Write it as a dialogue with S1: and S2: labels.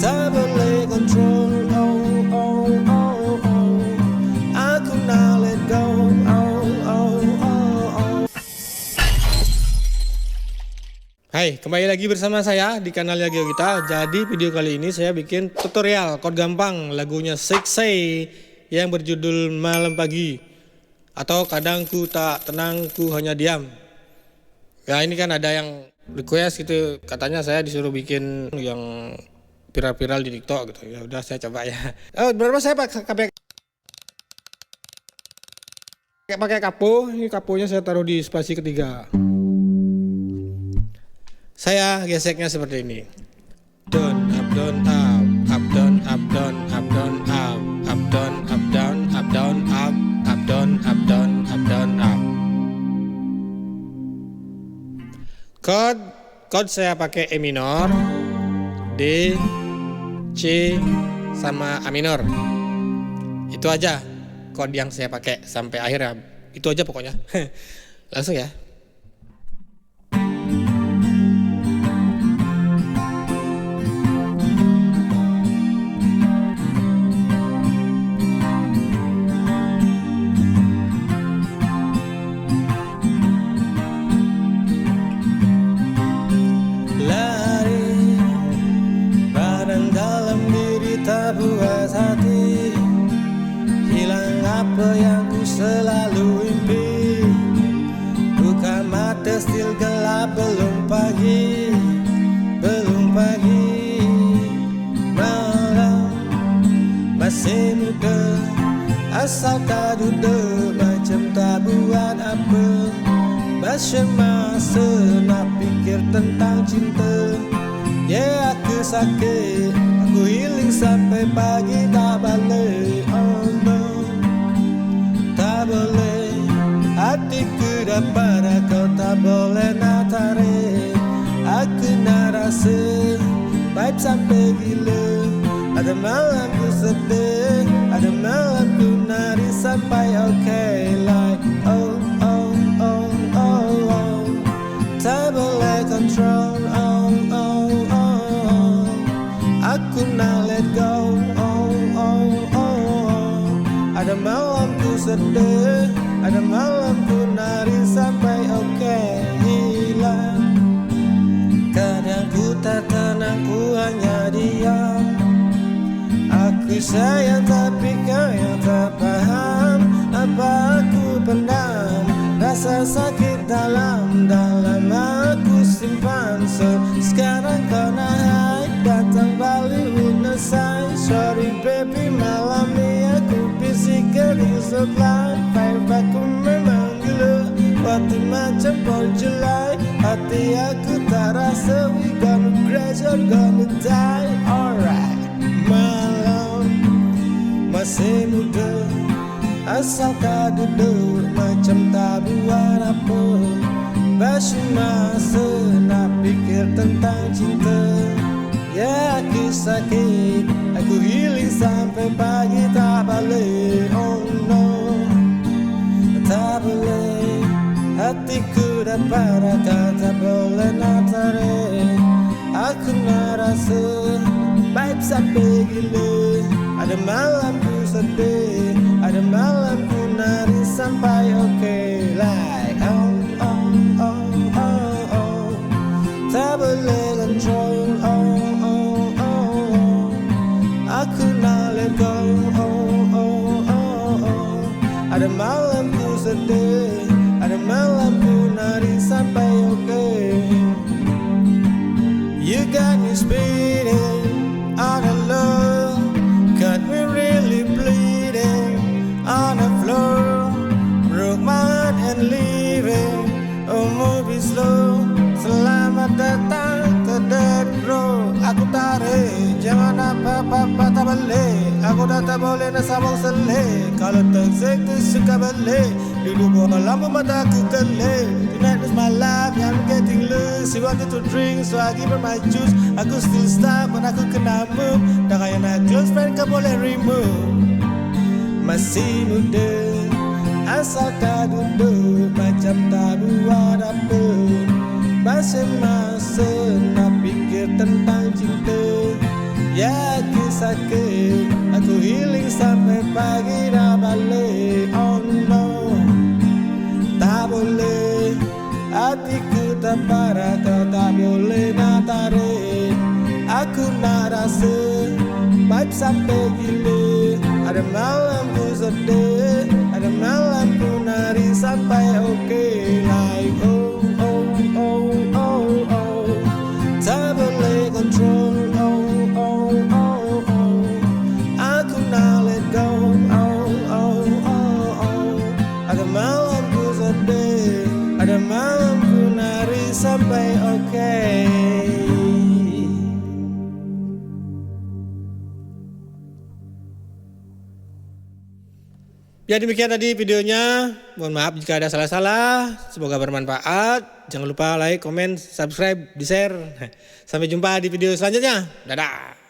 S1: tak boleh kontrol. Oh oh oh oh, aku nak let go. Oh oh oh oh. Hai, kembali lagi bersama saya di kanal Yagyo kita. Jadi video kali ini saya bikin tutorial chord gampang lagunya Sixay yang berjudul Malam Pagi atau Kadang Ku Tak Tenang Ku Hanya Diam. Ya ini kan ada yang request gitu, katanya saya disuruh bikin yang viral-viral di TikTok gitu. Ya udah saya coba ya. Berapa saya pakai kapo. Ini kaponya saya taruh di spasi ketiga. Saya geseknya seperti ini. Down up down up, up down up down, up down up, up down up down, up down up, up down up down, up down up. Chord saya pakai E minor, D, C, sama A minor. Itu aja chord yang saya pakai sampai akhir ya. Itu aja pokoknya. Langsung ya. Tak puas hati, hilang apa yang ku selalu impi. Buka mata still gelap, belum pagi, belum pagi. Malam masih muda, asal tak duduk macam tak buat apa. Masih masa nak pikir tentang cinta. Yeah, aku sakit, aku healing sampai pagi tak balik. Oh no, tak boleh, hatiku dapat kau tak boleh nak tarik. Aku nak rasa vibe sampai gila. Ada malam ku sedih, ada malam ku nari sampai okay. Like oh oh oh oh oh, tak boleh control. Oh oh oh, aku nak let go. Oh oh oh oh, ada malam ku sedih, ada malam ku nari sampai okay. Hilang, kadang ku tak tenang, ku hanya diam. Aku sayang tapi kau yang tak paham. Apa aku pendam rasa sakit dalam aku simpan. So sekarang kau naik, datang balik with sign. Sorry baby, malam ni aku busy getting supply. Vibe aku memang gila, waktu macam Paul July. Hati aku tak rasa we gonna crash or gonna die. Alright, malam masih muda, asal tak duduk macam tak buat apa. Masih masa nak pikir tentang cinta. Ya aku sakit, aku healing sampai pagi tak balik. Oh no, tak boleh, hatiku dapat rata, tak boleh nak tarik. Aku nak rasa vibe sampai gila. Ada malam ku sedih, ada malam ku nari sampai okay. Like oh oh oh oh oh, tak boleh control. Oh oh oh oh, aku nak let go. Oh oh oh oh, ada malam ku sedih, ada malam ku nari sampai okay. You got me speeding on a love, got me really bleeding on the floor. Broke my heart and leaving, oh move it slow. Selamat datang ke death row. Aku tarik, jangan apa-apa tak balik. Aku dah tak boleh nak sambung selih. Kalau toxic tu suka balik. Dulu bawah lampu mata aku kelip. Tonight is my life, I'm getting loose. She wanted to drink, so I give her my juice. Aku still stop, when aku kena move. Dah kaya nak close friend, kau boleh remove. Masih muda, asal tak duduk macam tak buat apa. Masih masa nak pikir tentang cinta. Ya sakit, aku healing sampai pagi dah balik. Oh no, tak boleh, hatiku tak parah, kau tak boleh nak tarik. Aku nak rasa vibe sampai gila. Ada malam ku sedih, ada malam ku nari sampai okay. Like oh oh oh oh oh, tak boleh control. Oh oh oh oh, aku nak let go. Oh oh oh oh, ada malam ku sedih, ada malam ku nari sampai okay. Ya demikian tadi videonya, mohon maaf jika ada salah-salah, semoga bermanfaat. Jangan lupa like, comment, subscribe, di share. Sampai jumpa di video selanjutnya, dadah.